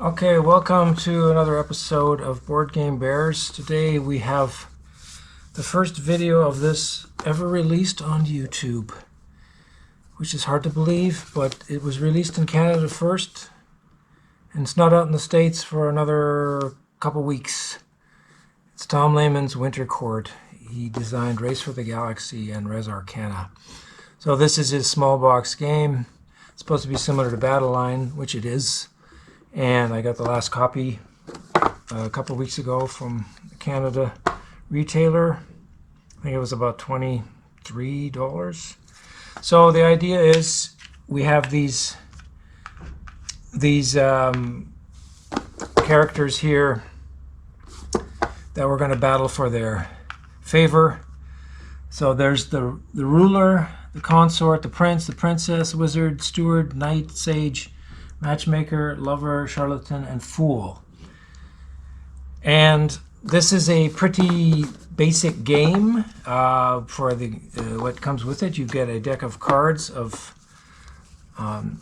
Okay, welcome to another episode of Board Game Bears. Today we have the first video of this ever released on YouTube, which is hard to believe, but it was released in Canada first, and it's not out in the States for another couple weeks. It's Tom Lehmann's Winter Court. He designed Race for the Galaxy and Res Arcana. So this is his small box game. It's supposed to be similar to Battle Line, which it is. And I got the last copy a couple weeks ago from a Canada retailer. I think it was about $23. So the idea is we have these characters here that we're going to battle for their favor. So there's the ruler, the consort, the prince, the princess, wizard, steward, knight, sage, matchmaker, lover, charlatan, and fool. And this is a pretty basic game for the what comes with it. You get a deck of cards of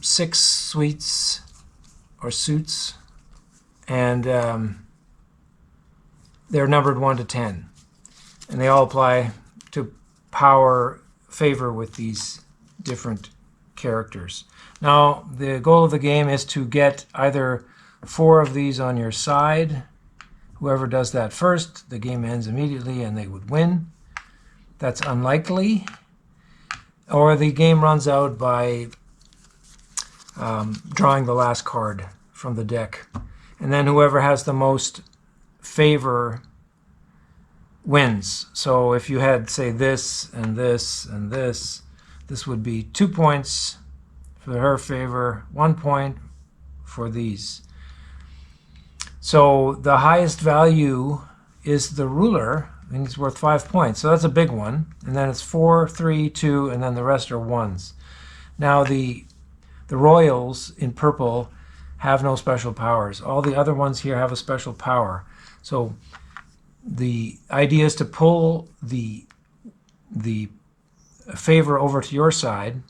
6 suites or suits, and they're numbered 1 to 10, and they all apply to power favor with these different characters. Now, the goal of the game is to get either 4 of these on your side. Whoever does that first, the game ends immediately and they would win. That's unlikely. Or the game runs out by drawing the last card from the deck. And then whoever has the most favor wins. So if you had, say, this and this and this, this would be 2 points for her favor, 1 point for these. So the highest value is the ruler, and it's worth 5 points. So that's a big one. And then it's 4, 3, 2, and then the rest are ones. Now the royals in purple have no special powers. All the other ones here have a special power. So the idea is to pull the favor over to your side.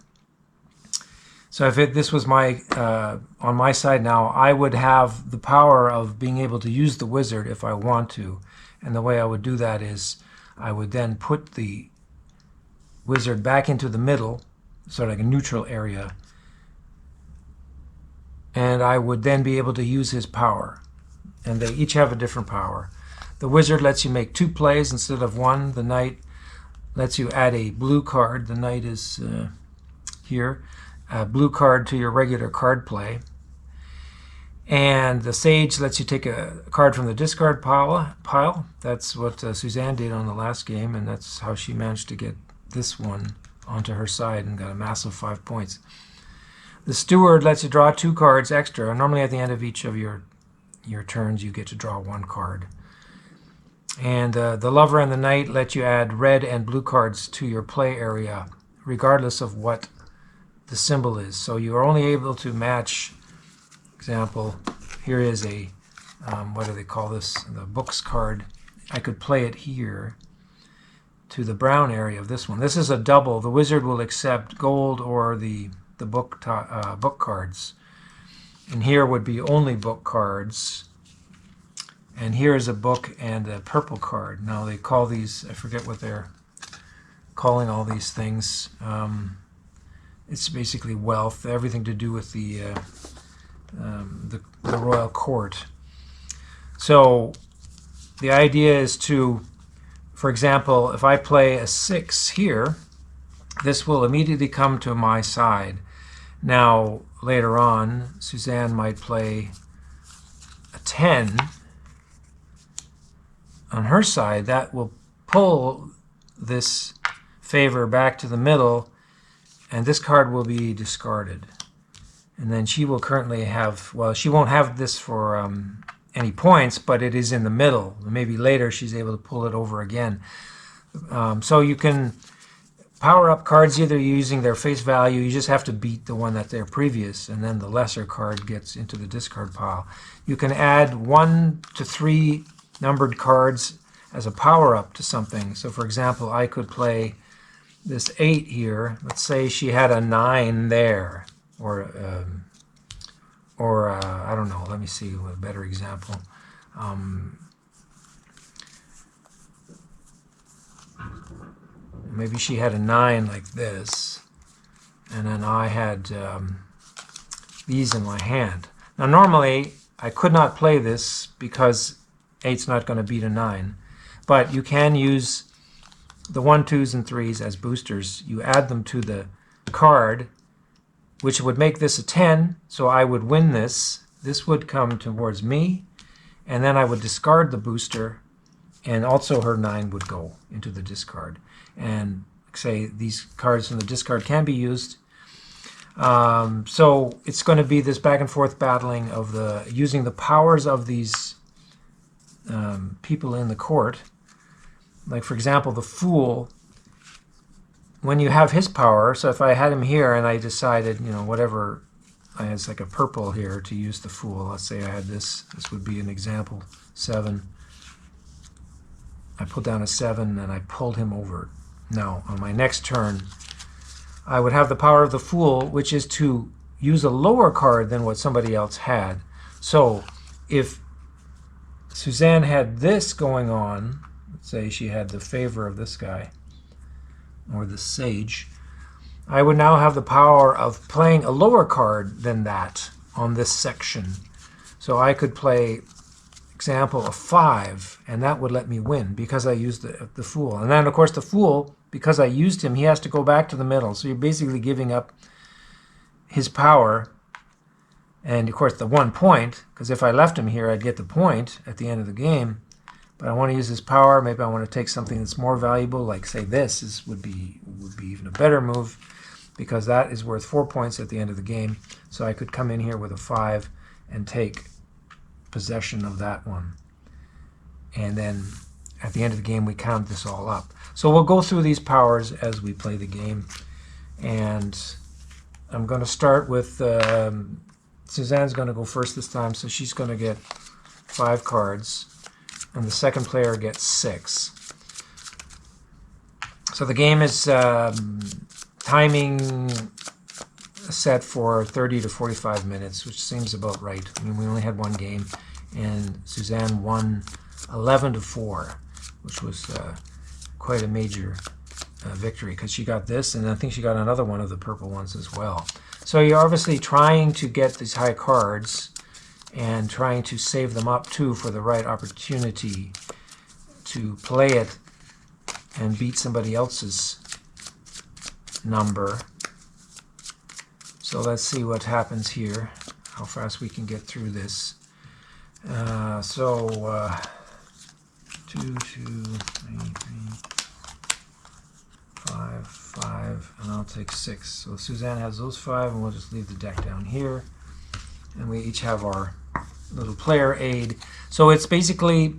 So if this was my on my side now, I would have the power of being able to use the wizard if I want to. And the way I would do that is I would then put the wizard back into the middle, sort of like a neutral area, and I would then be able to use his power. And they each have a different power. The wizard lets you make 2 plays instead of 1. The knight lets you add a blue card. The knight is here. A blue card to your regular card play. And the sage lets you take a card from the discard pile. That's what Suzanne did on the last game, and that's how she managed to get this one onto her side and got a massive 5 points. The steward lets you draw 2 cards extra. Normally at the end of each of your turns you get to draw 1 card. And the lover and the knight let you add red and blue cards to your play area, regardless of what the symbol is. So you are only able to match, example, here is a, what do they call this, the books card. I could play it here to the brown area of this one. This is a double. The wizard will accept gold or the book cards. And here would be only book cards. And here is a book and a purple card. Now they call these, I forget what they're calling all these things. It's basically wealth, everything to do with the royal court. So the idea is to, for example, if I play a 6 here, this will immediately come to my side. Now later on, Suzanne might play a 10 on her side. That will pull this favor back to the middle, and this card will be discarded. And then she will currently have, well, she won't have this for any points, but it is in the middle. Maybe later she's able to pull it over again. So you can power up cards either using their face value. You just have to beat the one that they're previous, and then the lesser card gets into the discard pile. You can add 1 to 3 numbered cards as a power-up to something. So for example, I could play this 8 here. Let's say she had a 9 there, or or I don't know, let me see a better example. Maybe she had a 9 like this, and then I had these in my hand. Now normally I could not play this because 8's not going to beat a 9, but you can use the 1, 2s, and 3s as boosters. You add them to the card, which would make this a 10, so I would win this. This would come towards me, and then I would discard the booster, and also her 9 would go into the discard. And say these cards from the discard can be used. So it's going to be this back and forth battling of using the powers of these people in the court. Like, for example, the Fool, when you have his power, so if I had him here and I decided, whatever, I had like a purple here to use the Fool. Let's say I had this would be an example, 7. I put down a 7 and I pulled him over. Now, on my next turn, I would have the power of the Fool, which is to use a lower card than what somebody else had. So if Suzanne had this going on, let's say she had the favor of this guy, or the Sage, I would now have the power of playing a lower card than that on this section. So I could play, example, a 5, and that would let me win because I used the Fool. And then, of course, the Fool, because I used him, he has to go back to the middle. So you're basically giving up his power. And, of course, the 1 point, because if I left him here, I'd get the point at the end of the game. But I want to use his power. Maybe I want to take something that's more valuable, like, say, this would be even a better move, because that is worth 4 points at the end of the game. So I could come in here with a 5 and take possession of that one. And then at the end of the game, we count this all up. So we'll go through these powers as we play the game. And I'm going to start with, Suzanne's going to go first this time, so she's going to get 5 cards. And the second player gets 6. So the game is timing set for 30 to 45 minutes, which seems about right. I mean, we only had one game, and Suzanne won 11-4, which was quite a major victory, because she got this, and I think she got another one of the purple ones as well. So you're obviously trying to get these high cards and trying to save them up too for the right opportunity to play it and beat somebody else's number. So let's see what happens here, how fast we can get through this. 2, 2, 3, 5, 5, and I'll take 6. So Suzanne has those 5, and we'll just leave the deck down here. And we each have our little player aid. So it's basically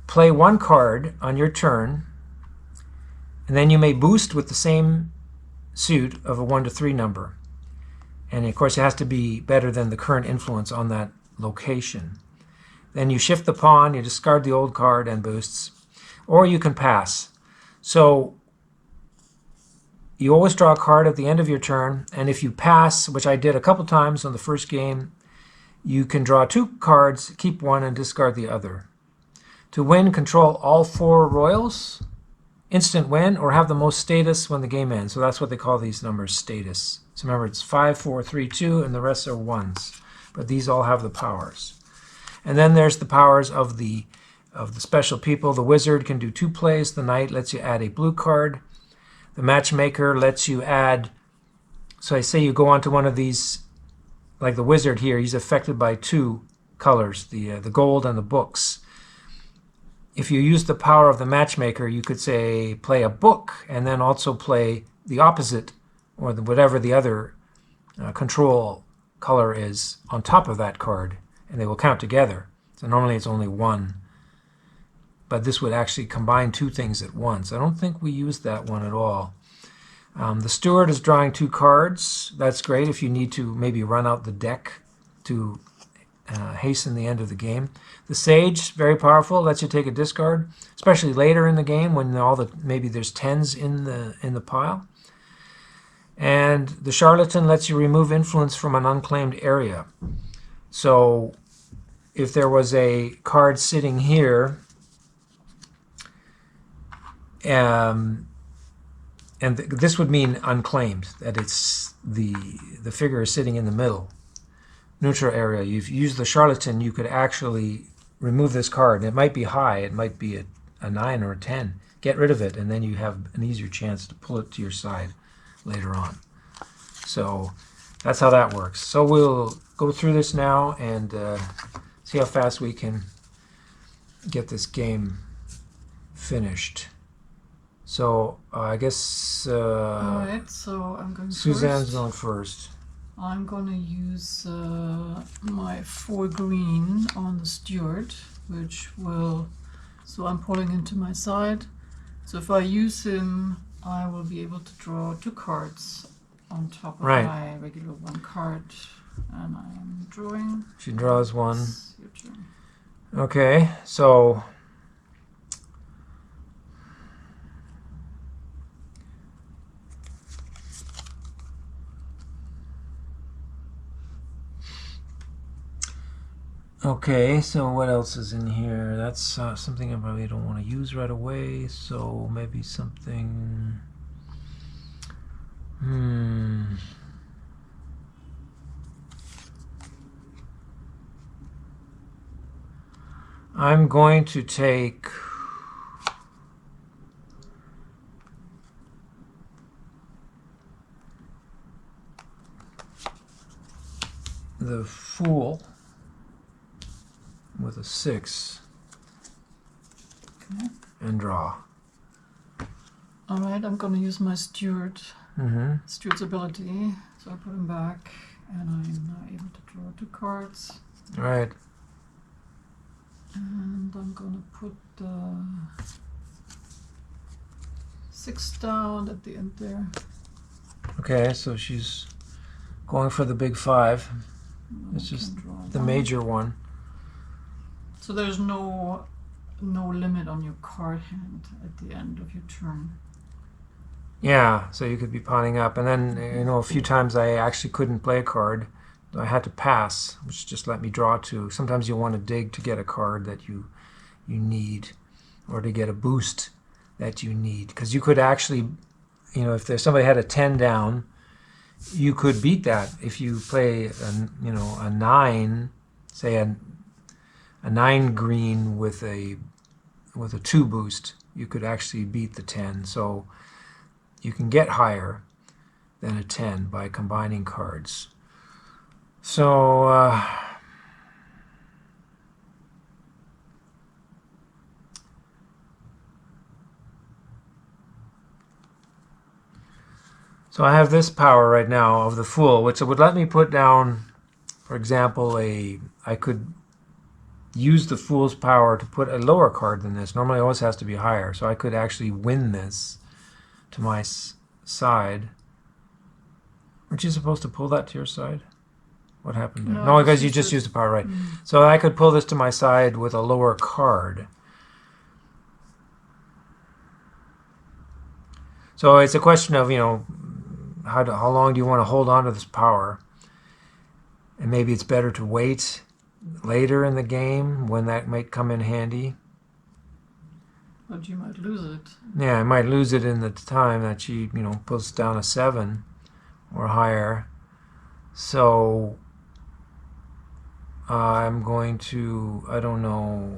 play 1 card on your turn, and then you may boost with the same suit of a 1 to 3 number. And of course it has to be better than the current influence on that location. Then you shift the pawn, you discard the old card and boosts, or you can pass. So you always draw a card at the end of your turn, and if you pass, which I did a couple times on the first game, you can draw 2 cards, keep 1, and discard the other. To win, control all 4 royals, instant win, or have the most status when the game ends. So that's what they call these numbers, status. So remember, it's 5, 4, 3, 2, and the rest are 1s. But these all have the powers. And then there's the powers of the special people. The wizard can do 2 plays. The knight lets you add a blue card. The matchmaker lets you add, so I say you go onto one of these, like the wizard here, he's affected by 2 colors, the gold and the books. If you use the power of the matchmaker, you could say play a book and then also play the opposite, or whatever the other control color is on top of that card, and they will count together. So normally it's only 1. But this would actually combine 2 things at once. I don't think we used that one at all. The steward is drawing 2 cards. That's great if you need to maybe run out the deck to hasten the end of the game. The sage, very powerful, lets you take a discard, especially later in the game when maybe there's 10s in the pile. And the charlatan lets you remove influence from an unclaimed area. So if there was a card sitting here, and this would mean unclaimed, that it's the figure is sitting in the middle, neutral area. You've used the charlatan, you could actually remove this card. It might be high, it might be a 9 or a 10. Get rid of it, and then you have an easier chance to pull it to your side later on. So that's how that works. So we'll go through this now and see how fast we can get this game finished. So I guess all right, so I'm going Suzanne's first. going first. I'm going to use my 4 green on the steward, which will... So I'm pulling him to my side. So if I use him, I will be able to draw 2 cards on top of my regular 1 card. And I am drawing. She draws 1. It's your turn. Okay, so... Okay, so what else is in here? That's something I probably don't want to use right away, so maybe something... I'm going to take... the Fool with a 6 and draw. All right, I'm going to use my steward's ability. So I put him back, and I'm now able to draw 2 cards. All right. And I'm going to put the 6 down at the end there. Okay, so she's going for the big 5. It's just the major one. So there's no limit on your card hand at the end of your turn. Yeah, so you could be pawning up, and then a few times I actually couldn't play a card. I had to pass, which just let me draw 2. Sometimes you want to dig to get a card that you need, or to get a boost that you need, because you could actually, if somebody had a 10 down, you could beat that if you play a 9, say a 9 green with a 2 boost. You could actually beat the 10. So you can get higher than a 10 by combining cards. So so I have this power right now of the Fool, which would let me put down, for example, I could use the Fool's power to put a lower card than this. Normally it always has to be higher, so I could actually win this to my side. Aren't you supposed to pull that to your side? What happened there? No, because you just used the power, right. So I could pull this to my side with a lower card. So it's a question of, how long do you want to hold on to this power? And maybe it's better to wait later in the game when that might come in handy. But you might lose it. Yeah, I might lose it in the time that she, puts down a 7 or higher. So I'm going to, I don't know.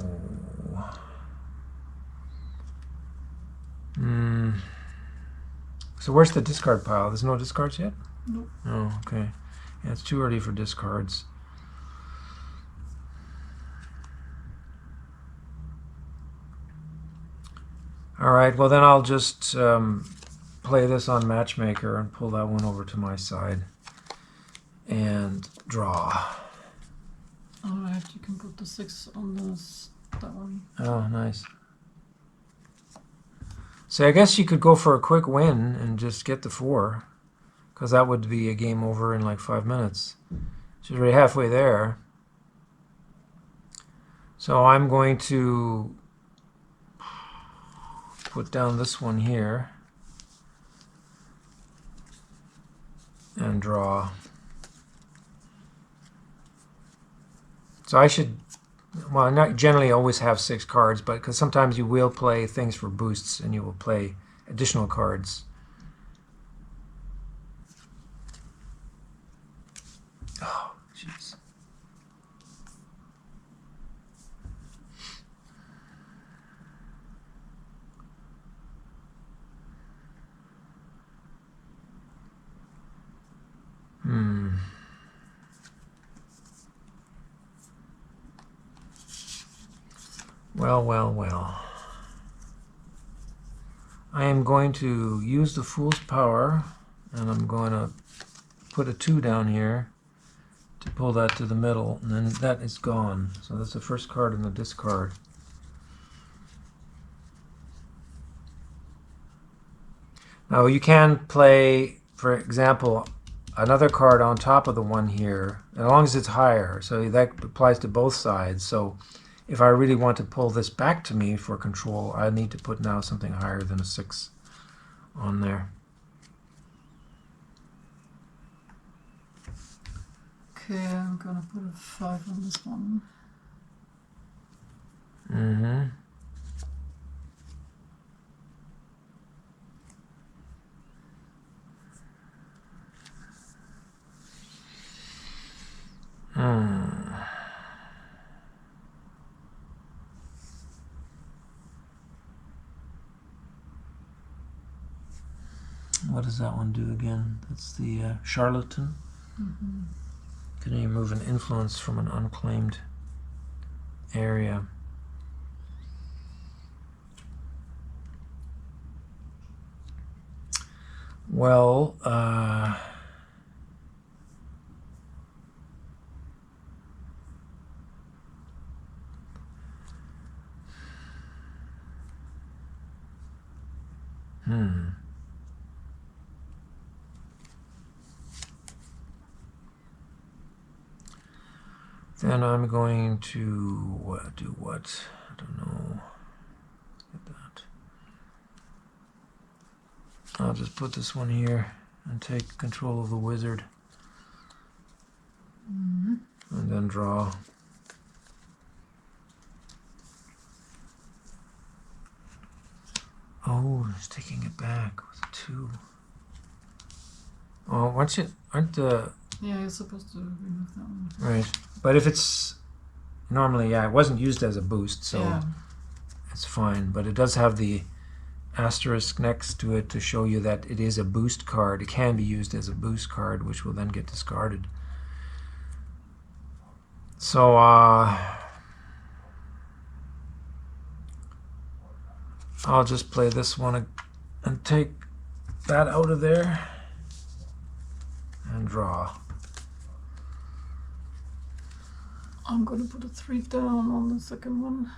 So where's the discard pile? There's no discards yet? Nope. Oh, okay. Yeah, it's too early for discards. All right, well then I'll just play this on Matchmaker and pull that one over to my side and draw. All right, you can put the 6 on that one. Oh, nice. So I guess you could go for a quick win and just get the 4, because that would be a game over in like 5 minutes. She's already halfway there. So I'm going to put down this one here. and draw. So I should, well, not generally always have 6 cards, but because sometimes you will play things for boosts and you will play additional cards. Oh, jeez. Well. I am going to use the Fool's Power, and I'm going to put a 2 down here to pull that to the middle, and then that is gone. So that's the first card in the discard. Now you can play, for example, another card on top of the one here, as long as it's higher. So that applies to both sides. So if I really want to pull this back to me for control, I need to put now something higher than a 6 on there. Okay, I'm gonna put a 5 on this one. What does that one do again? That's the charlatan. Can you remove an influence from an unclaimed area? Well, Then I'm going to do what? I don't know. Look at that. I'll just put this one here and take control of the wizard. And then draw. Oh, it's taking it back with a 2. Oh, aren't the... Yeah, you're supposed to remove that one. Right. But if it's... Normally, yeah, it wasn't used as a boost, so yeah. It's fine. But it does have the asterisk next to it to show you that it is a boost card. It can be used as a boost card, which will then get discarded. So, I'll just play this one and take that out of there and draw. I'm going to put a 3 down on the second one.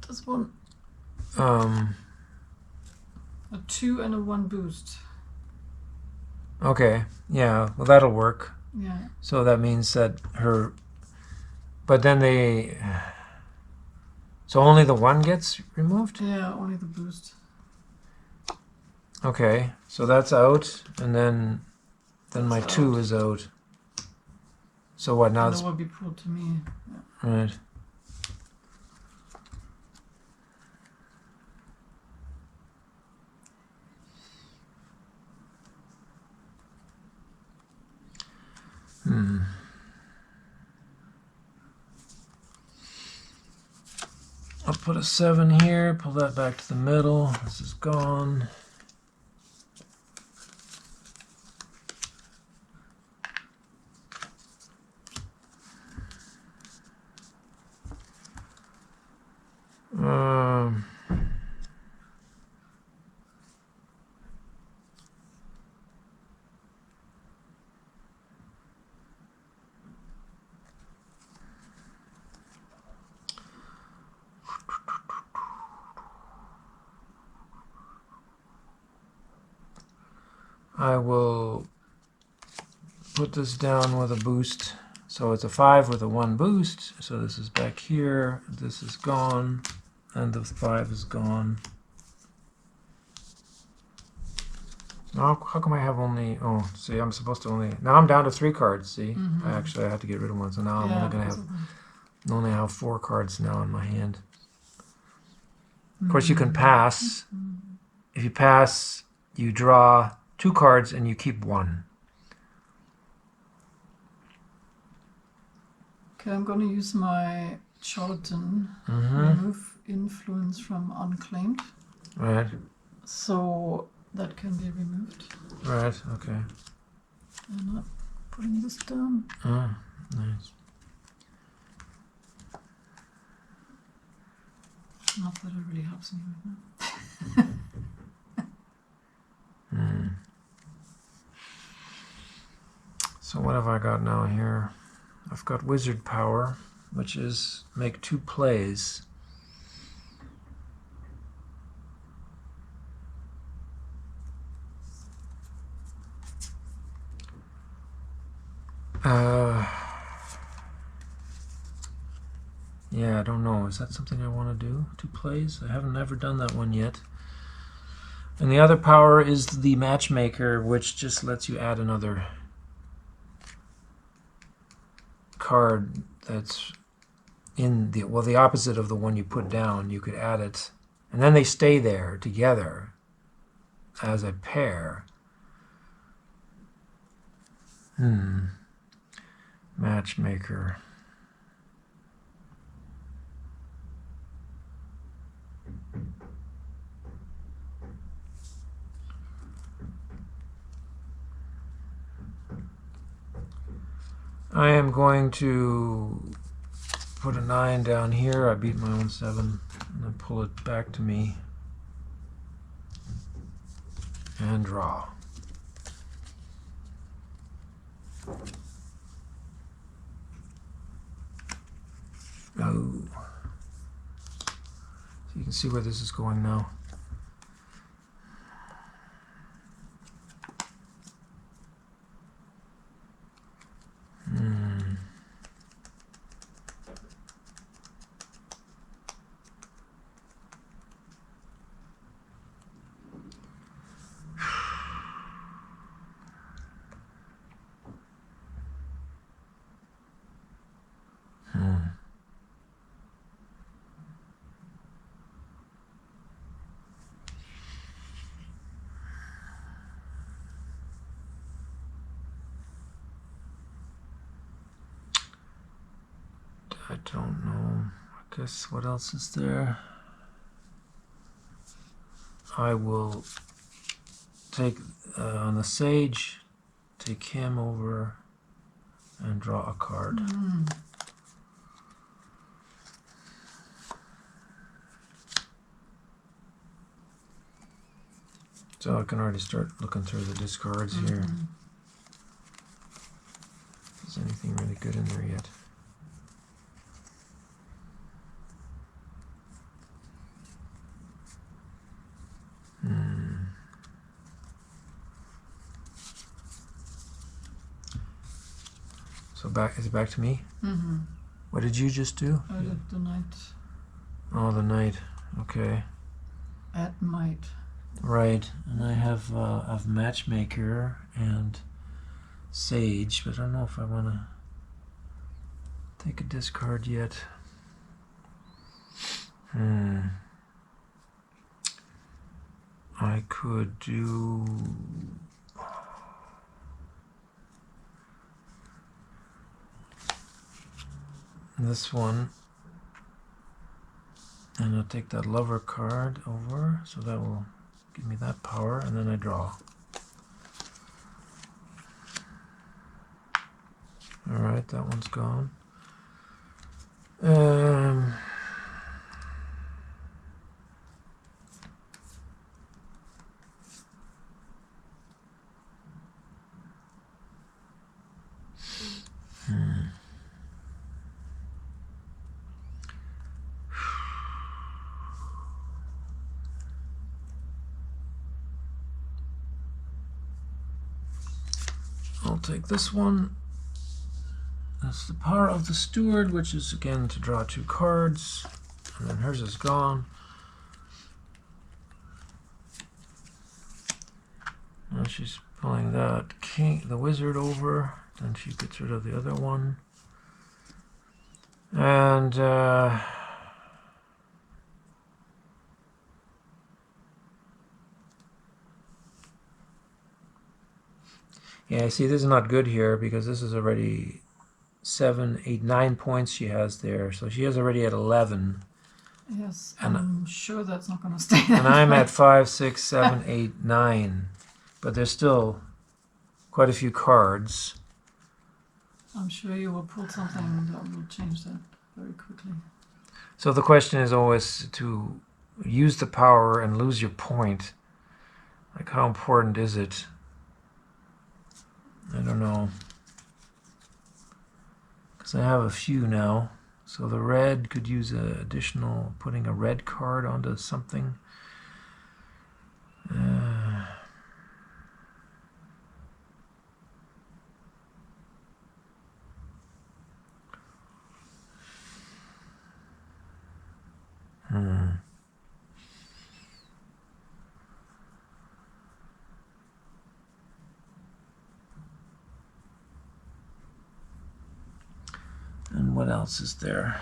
This one. A 2 and a 1 boost. Okay, yeah, well that'll work. Yeah. So that means that her... But then they... So only the 1 gets removed? Yeah, only the boost. Okay, so that's out, and then my 2 is out. So what now? And that will be pulled to me. Yeah. Right. I'll put a 7 here, pull that back to the middle. This is gone. I will put this down with a boost. So it's a 5 with a 1 boost. So this is back here. This is gone. And the 5 is gone. Now, how come I have only... Oh, see, I'm supposed to only... Now I'm down to 3 cards, see? I had to get rid of one, so now I'm only going to only have 4 cards now in my hand. Of course, you can pass. If you pass, you draw 2 cards and you keep 1. Okay, I'm going to use my charlatan. Remove influence from unclaimed. Right. So that can be removed. Right, okay. And I'm putting this down. Oh, nice. Not that it really helps me right now. So what have I got now here? I've got wizard power, which is make 2 plays. Yeah, I don't know. Is that something I want to do? 2 plays? I haven't ever done that one yet. And the other power is the matchmaker, which just lets you add another card that's in the, well, the opposite of the one you put down. You could add it, and then they stay there together as a pair. Matchmaker. I am going to put a 9 down here. I beat my own 7, and then pull it back to me and draw. Oh. So you can see where this is going now. I don't know. I guess what else is there? I will take on the sage, take him over and draw a card. So I can already start looking through the discards here. Is anything really good in there yet? So is it back to me? What did you just do? I did the knight. Oh, the knight. Okay. At might. Right, and I have matchmaker and sage, but I don't know if I want to take a discard yet. I could do this one, and I'll take that lover card over, so that will give me that power, and then I draw. Alright, that one's gone. I'll take this one. That's the power of the steward, which is again to draw 2 cards, and then hers is gone. Now she's pulling that king, the wizard over. Then she gets rid of the other one. And yeah, see, this is not good here because this is already 7, 8, 9 points she has there. So she is already at 11. Yes, And I'm sure that's not going to stay. And I'm at 5, 6, 7, 8, 9. But there's still quite a few cards. I'm sure you will pull something that will change that very quickly. So the question is always to use the power and lose your point. Like, how important is it? I don't know. Because I have a few now. So the red could use additional, putting a red card onto something. And what else is there?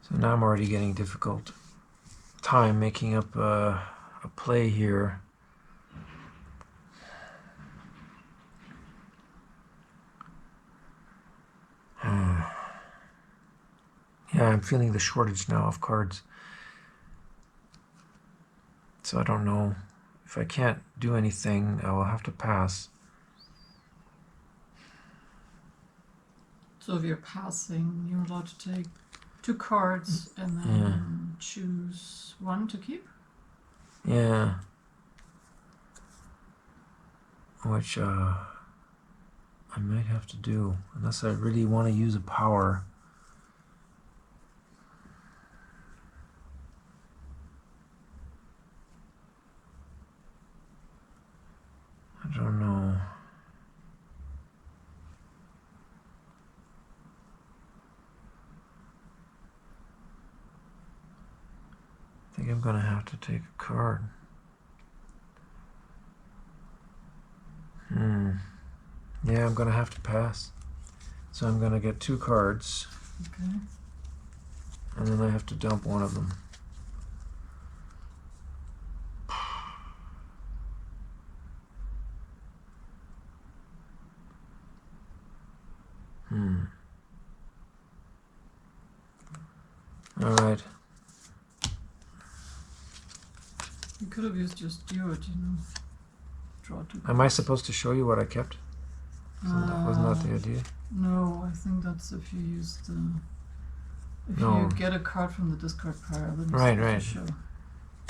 So now I'm already getting difficult time making up a play here. Yeah, I'm feeling the shortage now of cards. So I don't know. If I can't do anything, I will have to pass. So if you're passing, you're allowed to take 2 cards and then choose one to keep? Yeah. Which I might have to do, unless I really want to use a power. I don't know. I think I'm going to have to take a card. Yeah, I'm going to have to pass. So I'm going to get 2 cards. Okay. And then I have to dump one of them. All right. You could have used your steward, Draw 2 cards. Am I supposed to show you what I kept? Wasn't that the idea? No, I think that's if you use the... If No. you get a card from the discard pile, then Right, it's right. to show.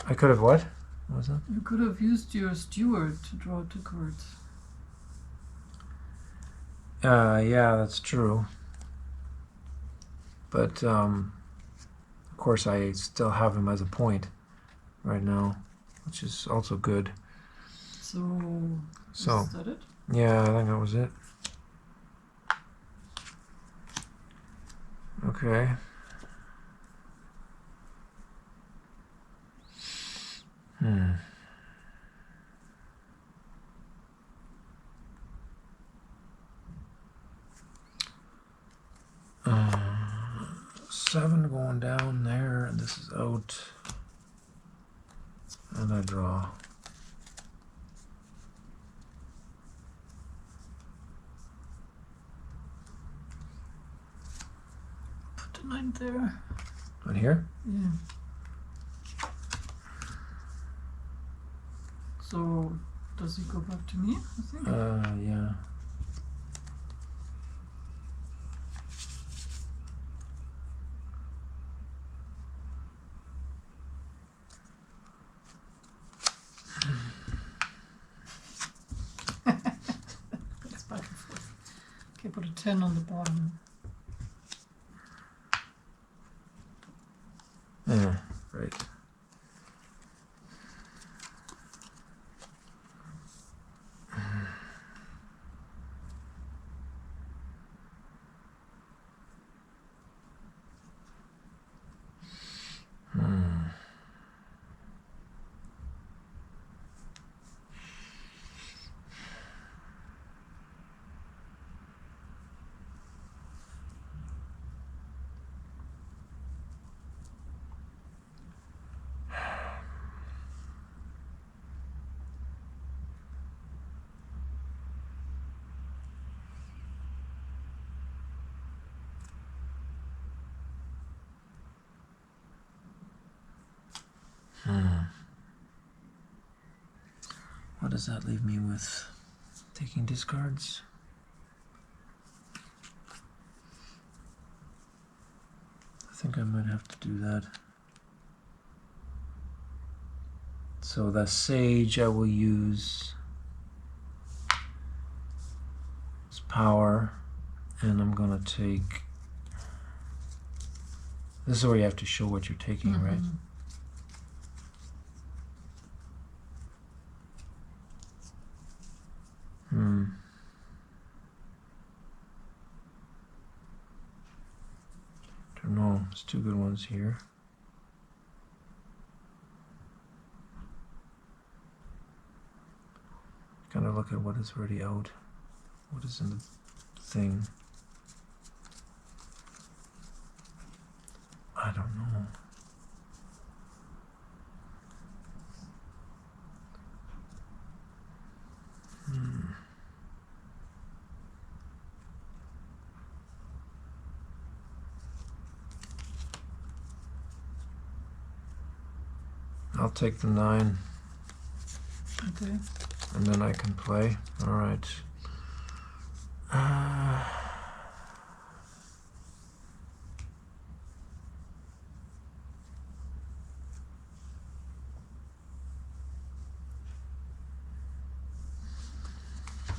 I could have what? What was that? You could have used your steward to draw 2 cards. Yeah, that's true. But, of course, I still have him as a point right now, which is also good. So, So, is that it? yeah, I think that was it. Okay. Seven going down there, and this is out. And I draw. Put the 9 there. On here? Yeah. So, does he go back to me, I think? Yeah. It's back and forth. Okay, put a 10 on the bottom. Yeah, right. what does that leave me with? Taking discards? I think I might have to do that. So the Sage I will use as power, and I'm going to take... This is where you have to show what you're taking, right? Don't know. There's two good ones here. Kind of look at what is already out. What is in the thing? I don't know. I'll take the 9. Okay. And then I can play. All right.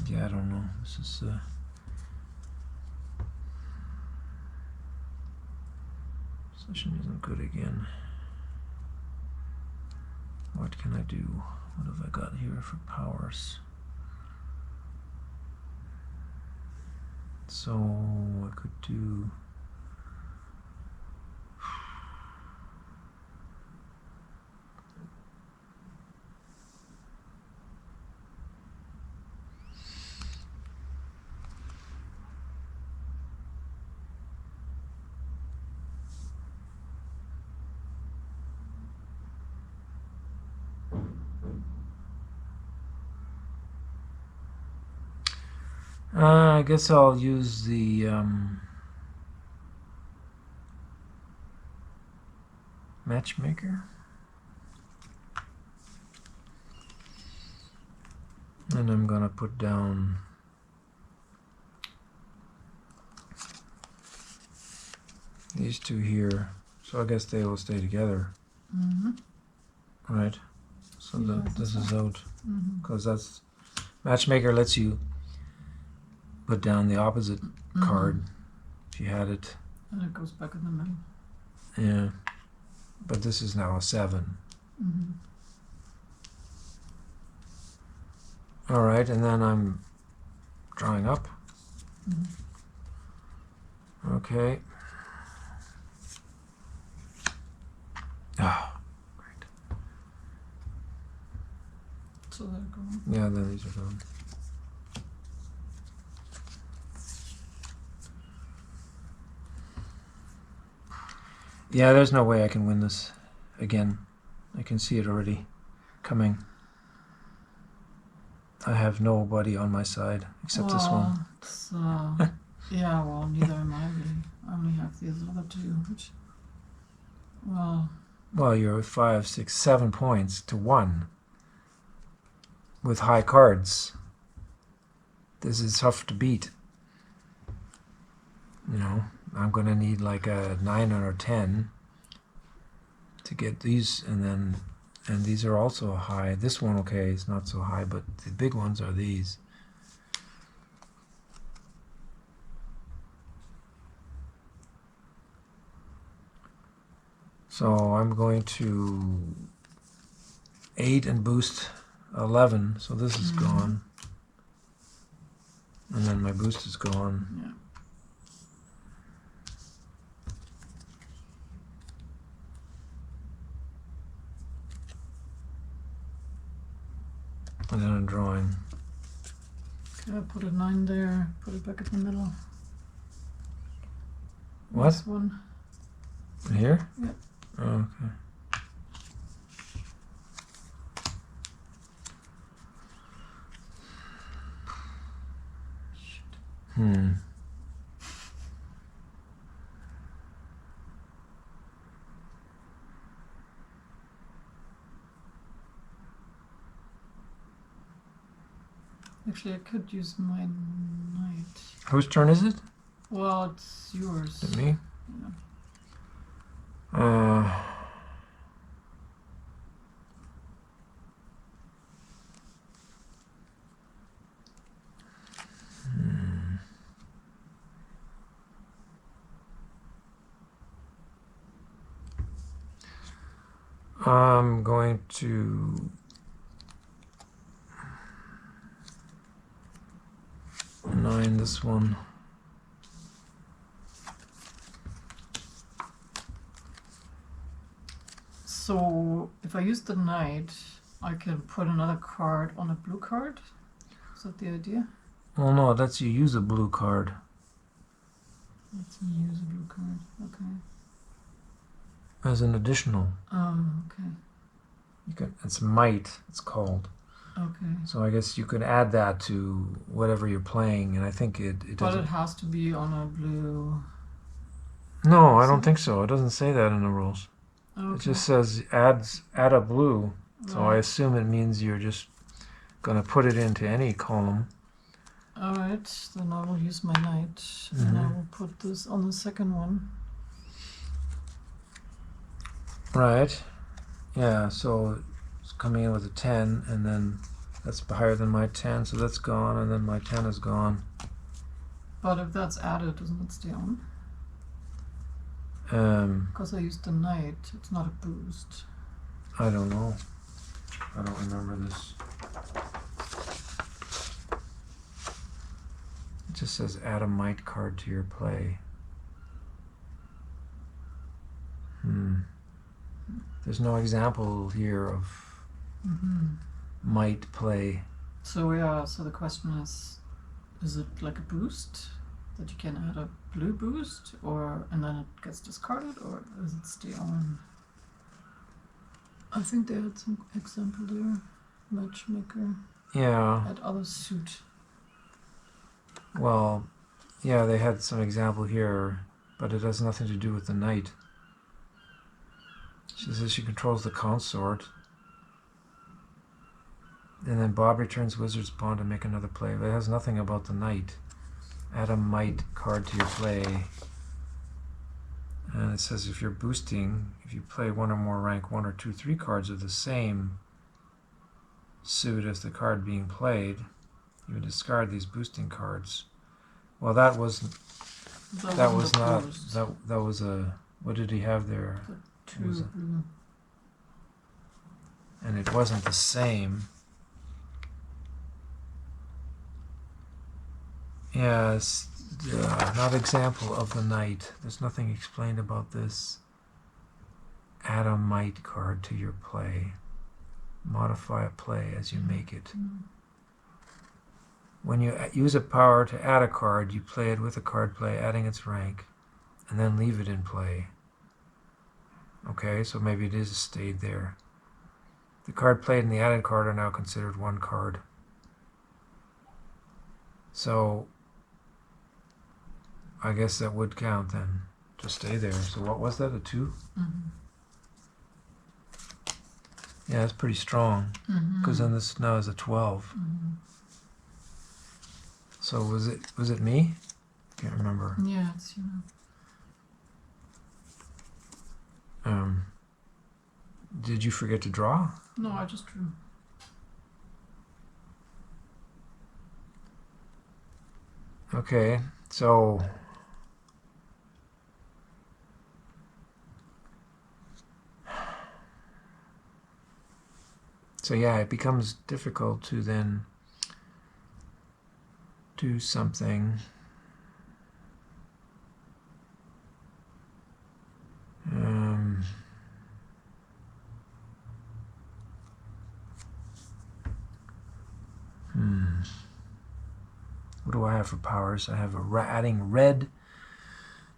Yeah, I don't know. This is session isn't good again. What can I do? What have I got here for powers? So I could do... I guess I'll use the matchmaker. And I'm gonna put down these two here. So I guess they will stay together. Right? So Yeah, this is out. Mm-hmm. Because that's... Matchmaker lets you put down the opposite card if you had it. And it goes back in the middle. Yeah. But this is now a 7. All right, and then I'm drawing up. Okay. Ah, great. So they're gone. Yeah, then these are gone. Yeah, there's no way I can win this again. I can see it already coming. I have nobody on my side except this one. So, yeah, well, neither am I really. I only have these other two, which, well... Well, you're 5, 6, 7 points to 1 with high cards. This is tough to beat. You know, I'm going to need like a 9 or a 10 to get these, and these are also high. This one, okay, is not so high, but the big ones are these. So I'm going to 8 and boost 11, so this is gone. And then my boost is gone. Yeah. And then I'm drawing. Okay, I put a 9 there, put it back in the middle. What? This one. Here? Yep. Oh, okay. Actually, I could use my knight. Whose turn is it? Well, it's yours. Is it me? Yeah. I'm going to nine this one. So if I use the knight, I can put another card on a blue card. Is that the idea? Well, no, that's you use a blue card. Let's use a blue card. Okay. As an additional. Oh, okay. You can. It's might. It's called. Okay. So I guess you could add that to whatever you're playing, and I think it But doesn't. it has to be on a blue. No, I don't think so. It doesn't say that in the rules. Okay. It just says add a blue. So I Right. assume it means you're just going to put it into any column. All right. Then I will use my knight, and I will put this on the second one. Right. Yeah, so it's coming in with a 10, and then that's higher than my 10, so that's gone, and then my 10 is gone. But if that's added, doesn't it stay on? Because I used the knight, it's not a boost. I don't know. I don't remember this. It just says add a might card to your play. There's no example here of might play. So yeah, so the question is it like a boost that you can add a blue boost, or and then it gets discarded, or does it stay on? I think they had some example there. Matchmaker. Yeah. Add other suit. Well, yeah, they had some example here, but it has nothing to do with the knight. She says she controls the consort. And then Bob returns Wizard's Pawn to make another play. But it has nothing about the knight. Add a might card to your play. And it says if you're boosting, if you play one or more rank 1 or 2, 3 cards of the same suit as the card being played, you would discard these boosting cards. Well, that was not that was a, what did he have there? Two blue. And it wasn't the same. Yes, not example of the knight. There's nothing explained about this. Add a might card to your play. Modify a play as you make it. When you use a power to add a card, you play it with a card play, adding its rank, and then leave it in play. Okay, so maybe it is stayed there. The card played and the added card are now considered one card. So I guess that would count then to stay there. So what was that, a 2? Yeah, that's pretty strong, because then this now is a 12. So was it me? Can't remember. Yeah, it's you. Did you forget to draw? No, I just drew. Okay, so yeah, it becomes difficult to then do something. What do I have for powers? I have adding red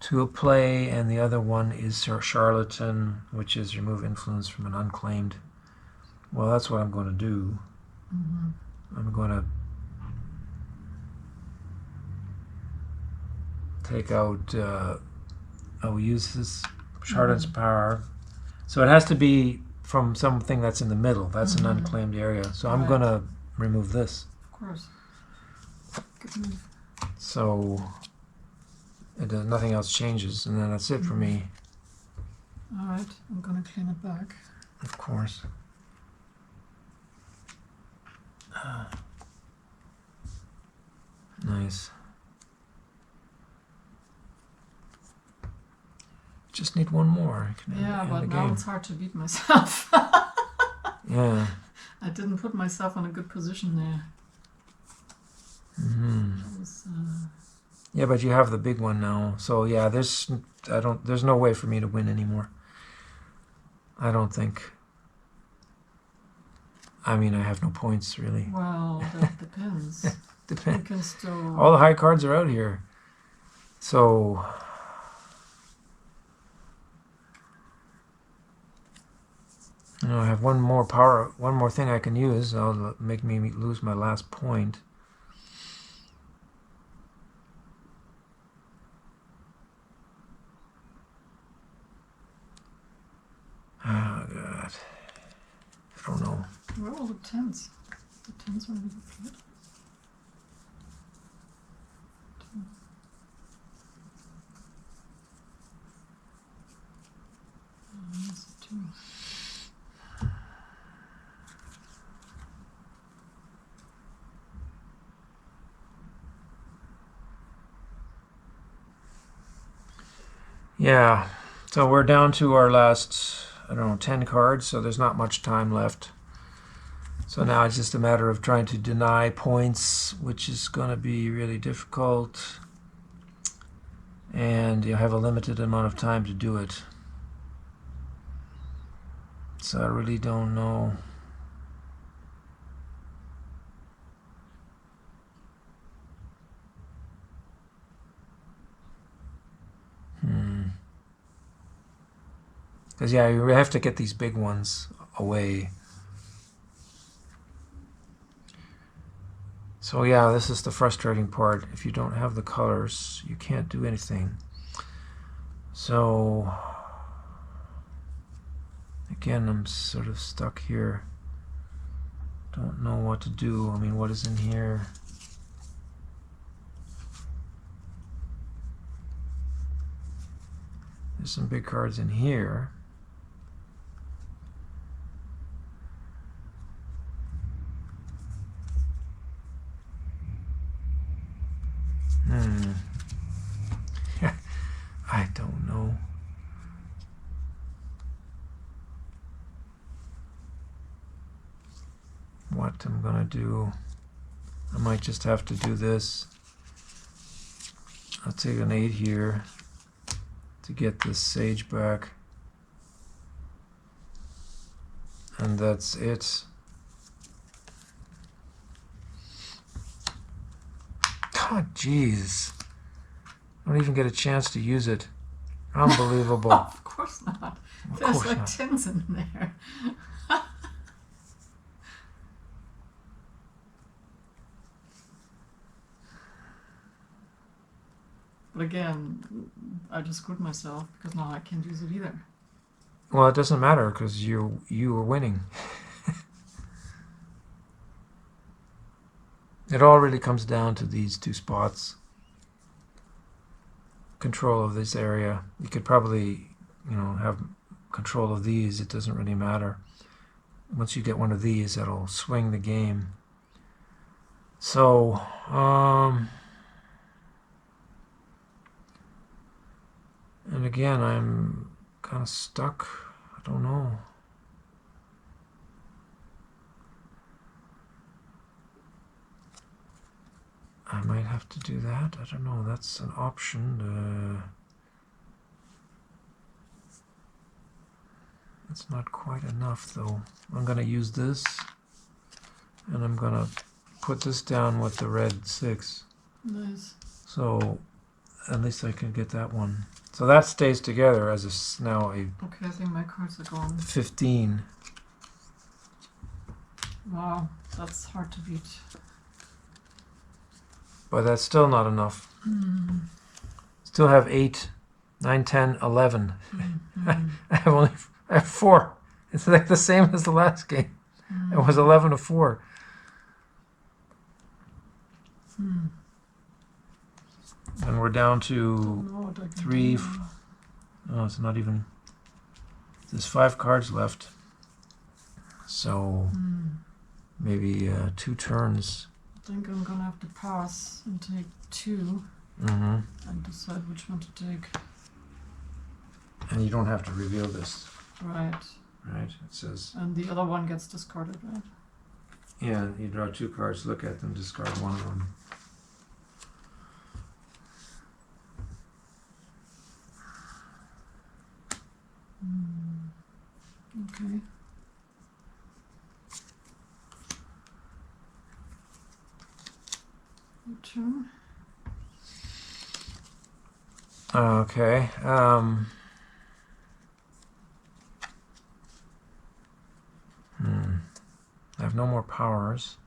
to a play, and the other one is charlatan, which is remove influence from an unclaimed. Well, that's what I'm going to do. I'm going to take out, I will use this charlatan's power. So it has to be from something that's in the middle. That's an unclaimed area. So I'm going to remove this. Of course. Good move. So nothing else changes, and then that's it for me. All right, I'm gonna clean it back. Of course. Nice. Just need one more. Yeah, but the now game. it's hard to beat myself. Yeah. I didn't put myself in a good position there. Mm-hmm. Was, Yeah, but you have the big one now. So yeah, there's no way for me to win anymore. I don't think. I mean, I have no points really. well, that depends. You Depend. can still. All the high cards are out here. So I have one more thing I can use. That'll make me lose my last point. Oh God, I don't know. Where are all the tens? The tens are really good. There's a two. Yeah, so we're down to our last, 10 cards, so there's not much time left. So now it's just a matter of trying to deny points, which is going to be really difficult. And you have a limited amount of time to do it. So I really don't know. Because yeah, you have to get these big ones away. So yeah, this is the frustrating part. If you don't have the colors, you can't do anything. So again, I'm sort of stuck here. Don't know what to do. I mean, what is in here? There's some big cards in here. I don't know. What I'm gonna do. I might just have to do this. I'll take an 8 here to get this sage back. And that's it. God, jeez. I don't even get a chance to use it. Unbelievable. Of course not. Of There's course like not. tens in there. But again, I just screwed myself because now I can't use it either. Well, it doesn't matter because you were winning. It all really comes down to these two spots. Control of this area. You could probably, have control of these. It doesn't really matter. Once you get one of these, that'll swing the game. So, and again, I'm kind of stuck. I don't know. I might have to do that. I don't know. That's an option. That's not quite enough, though. I'm going to use this, and I'm going to put this down with the red 6. Nice. So at least I can get that one. So that stays together as now a Okay, I think my cards are gone. 15. Wow, that's hard to beat. But that's still not enough. Still have 8, 9, 10, 11. I have 4. It's like the same as the last game. It was 11 to 4. And we're down to Don't know what I can three. do. Oh, it's not even. There's 5 cards left. So maybe 2 turns. I think I'm gonna have to pass and take 2 Mm-hmm. and decide which one to take. And you don't have to reveal this, Right. right? It says, And the other one gets discarded, right? yeah, you draw 2 cards, look at them, discard one of them. Okay. Your turn. Okay. I have no more powers.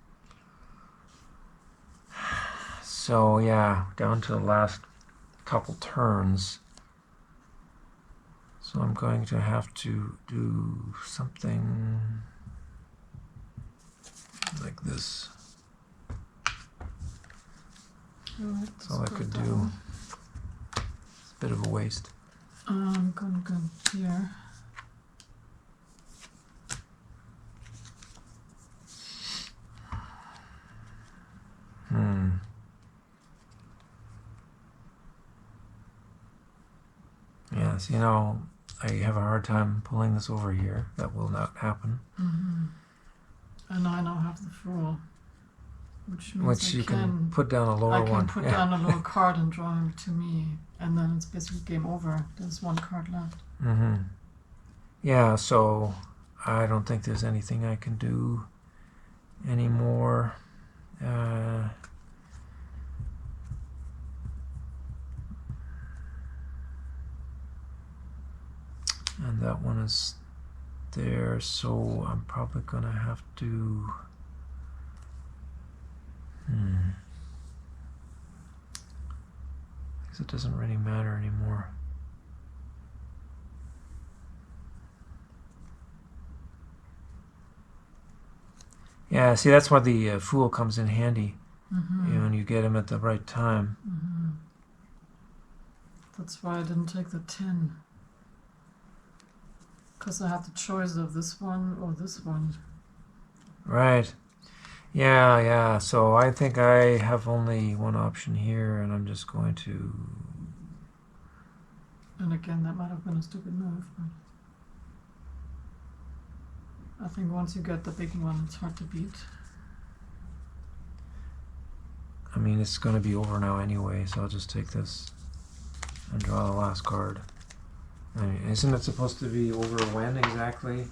So yeah, down to the last couple turns. So I'm going to have to do something like this. Alright, That's all I could discard that do. one. It's a bit of a waste. I'm gonna go here. Yes, you know, I have a hard time pulling this over here. That will not happen. And I now have the fool, which means Which I you can put down a I lower can one. put Yeah. down a lower card and draw him to me, and then it's basically game over. There's 1 card left. Yeah, so I don't think there's anything I can do anymore. And that one is there, so I'm probably gonna have to. Because it doesn't really matter anymore. Yeah, see, that's why the fool comes in handy. You know, when you get him at the right time. That's why I didn't take the 10. Because I have the choice of this one or this one. Right. Yeah, yeah. So I think I have only one option here, and I'm just going to. And again, that might have been a stupid move, but I think once you get the big one, it's hard to beat. I mean, it's going to be over now anyway, so I'll just take this and draw the last card. I mean, isn't it supposed to be over when exactly?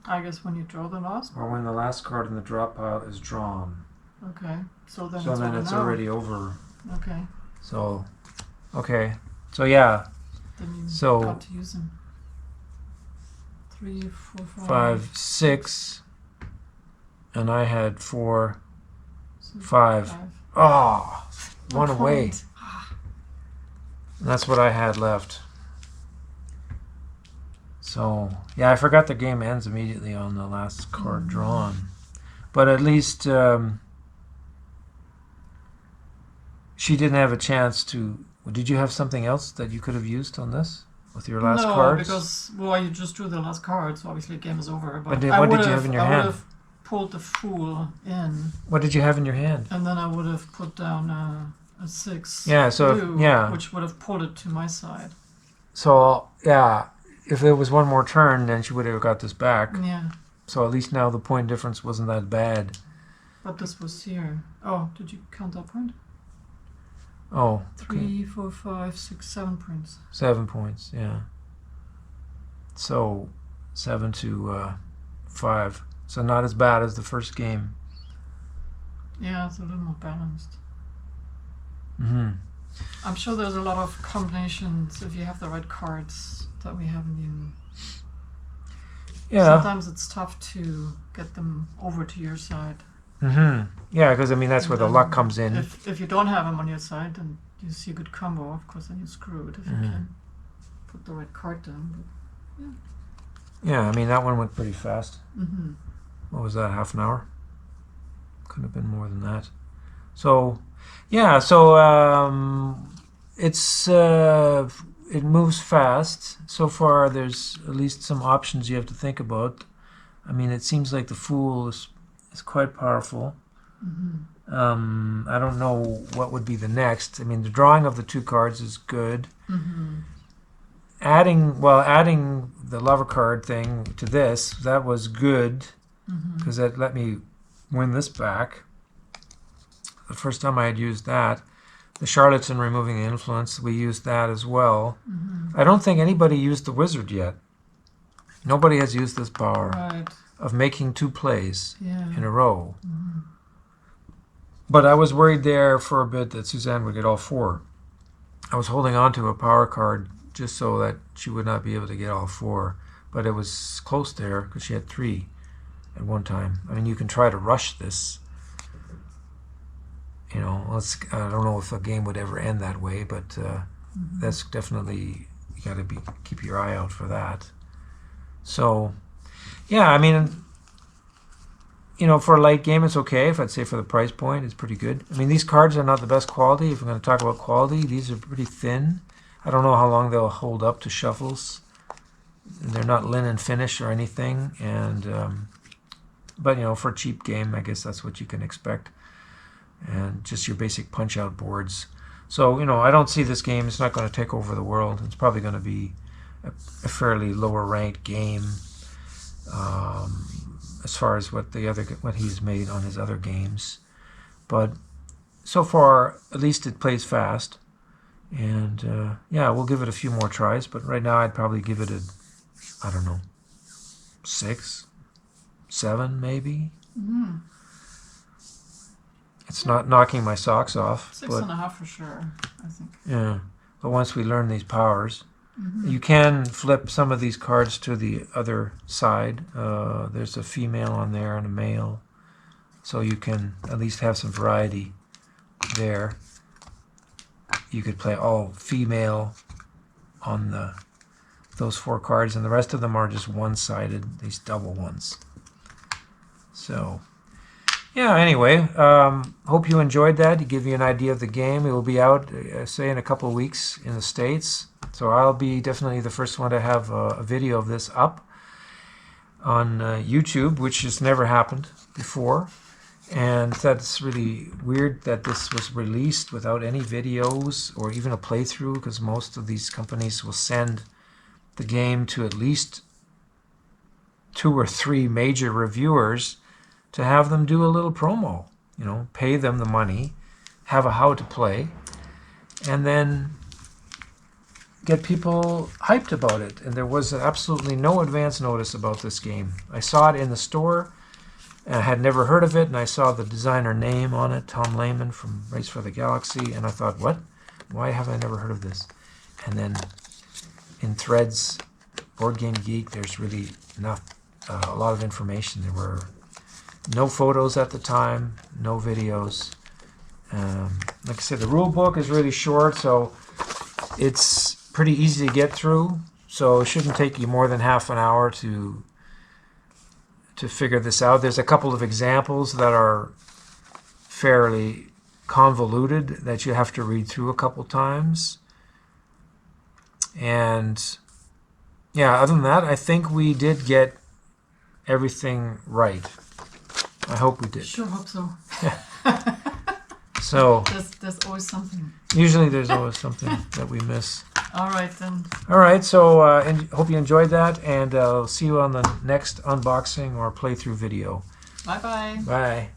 I guess when you draw the last Or when the last card in the draw pile is drawn. Okay, so then So it's then over it's now. already over. Okay, So, okay. So yeah, then you So- got to use them. 3, 4, 5, 6, and I had 4, 6, 5. 5. Oh, one away. point. And that's what I had left. So, yeah, I forgot the game ends immediately on the last card drawn. But at least she didn't have a chance to. Did you have something else that you could have used on this with your last no, cards? because well, you just drew the last card, so obviously the game is over. But But I what would did you have in your I hand? would have pulled the fool in, What did you have in your hand? and then I would have put down a 6. Yeah, so if- blue, yeah. which would have pulled it to my side. So, yeah, if there was one more turn, then she would have got this back. Yeah, So at least now the point difference wasn't that bad. but this was here. Oh, did you count that point? Oh, 3, 4, 5, 6, 7 points. 7 points, yeah. So 7 to 5. So not as bad as the first game. Yeah, it's a little more balanced. Mm-hmm. I'm sure there's a lot of combinations if you have the right cards that we haven't even. Yeah. Sometimes it's tough to get them over to your side. Mm-hmm. Yeah, because I mean that's And where the then luck comes in. If you don't have them on your side, then you see a good combo. Of course, then you're screwed if you can put the right card down. Yeah, I mean that one went pretty fast. But, What was that? Half an hour? Couldn't have been more than that. So, yeah, so it moves fast. So far, there's at least some options you have to think about. I mean, it seems like the Fool is quite powerful. I don't know what would be the next. I mean, the drawing of the 2 cards is good. Adding the lover card thing to this, that was good, because that let me win this back. The first time I had used that. The charlatan removing the influence, we used that as well. I don't think anybody used the wizard yet. Nobody has used this power of making 2 plays in a row. But I was worried there for a bit that Suzanne would get all 4. I was holding on to a power card just so that she would not be able to get all 4. But it was close there because she had 3 at one time. I mean, you can try to rush this. You know, I don't know if a game would ever end that way, but that's definitely, you got to keep your eye out for that. So, yeah, I mean, you know, for a light game, it's okay. If I'd say for the price point, it's pretty good. I mean, these cards are not the best quality. If we're going to talk about quality, these are pretty thin. I don't know how long they'll hold up to shuffles. They're not linen finish or anything, and but you know, for a cheap game, I guess that's what you can expect. And just your basic punch-out boards. So, you know, I don't see this game. It's not going to take over the world. It's probably going to be a fairly lower-ranked game as far as what he's made on his other games. But so far, at least it plays fast. And yeah, we'll give it a few more tries. But right now, I'd probably give it I don't know, 6, 7 maybe. It's not knocking my socks off. 6.5 for sure, I think. Yeah, but once we learn these powers, you can flip some of these cards to the other side. There's a female on there and a male, so you can at least have some variety there. You could play all female on those 4 cards, and the rest of them are just one-sided, these double ones. So, yeah, anyway, hope you enjoyed that. To give you an idea of the game, it will be out, say, in a couple of weeks in the States. So I'll be definitely the first one to have a video of this up on YouTube, which has never happened before. And that's really weird that this was released without any videos or even a playthrough, because most of these companies will send the game to at least 2 or 3 major reviewers to have them do a little promo, you know, pay them the money, have a how to play, and then get people hyped about it. And there was absolutely no advance notice about this game. I saw it in the store, and I had never heard of it, and I saw the designer name on it, Tom Lehmann from Race for the Galaxy, and I thought, what? Why have I never heard of this? And then in threads, Board Game Geek, there's really not a lot of information. There were no photos at the time, no videos. Like I said, the rule book is really short, so it's pretty easy to get through. So it shouldn't take you more than half an hour to figure this out. There's a couple of examples that are fairly convoluted that you have to read through a couple times. And yeah, other than that, I think we did get everything right. I hope we did. Sure hope so. So there's always something. Usually there's always something that we miss. All right then. All right, so hope you enjoyed that, and I'll see you on the next unboxing or playthrough video. Bye-bye. Bye.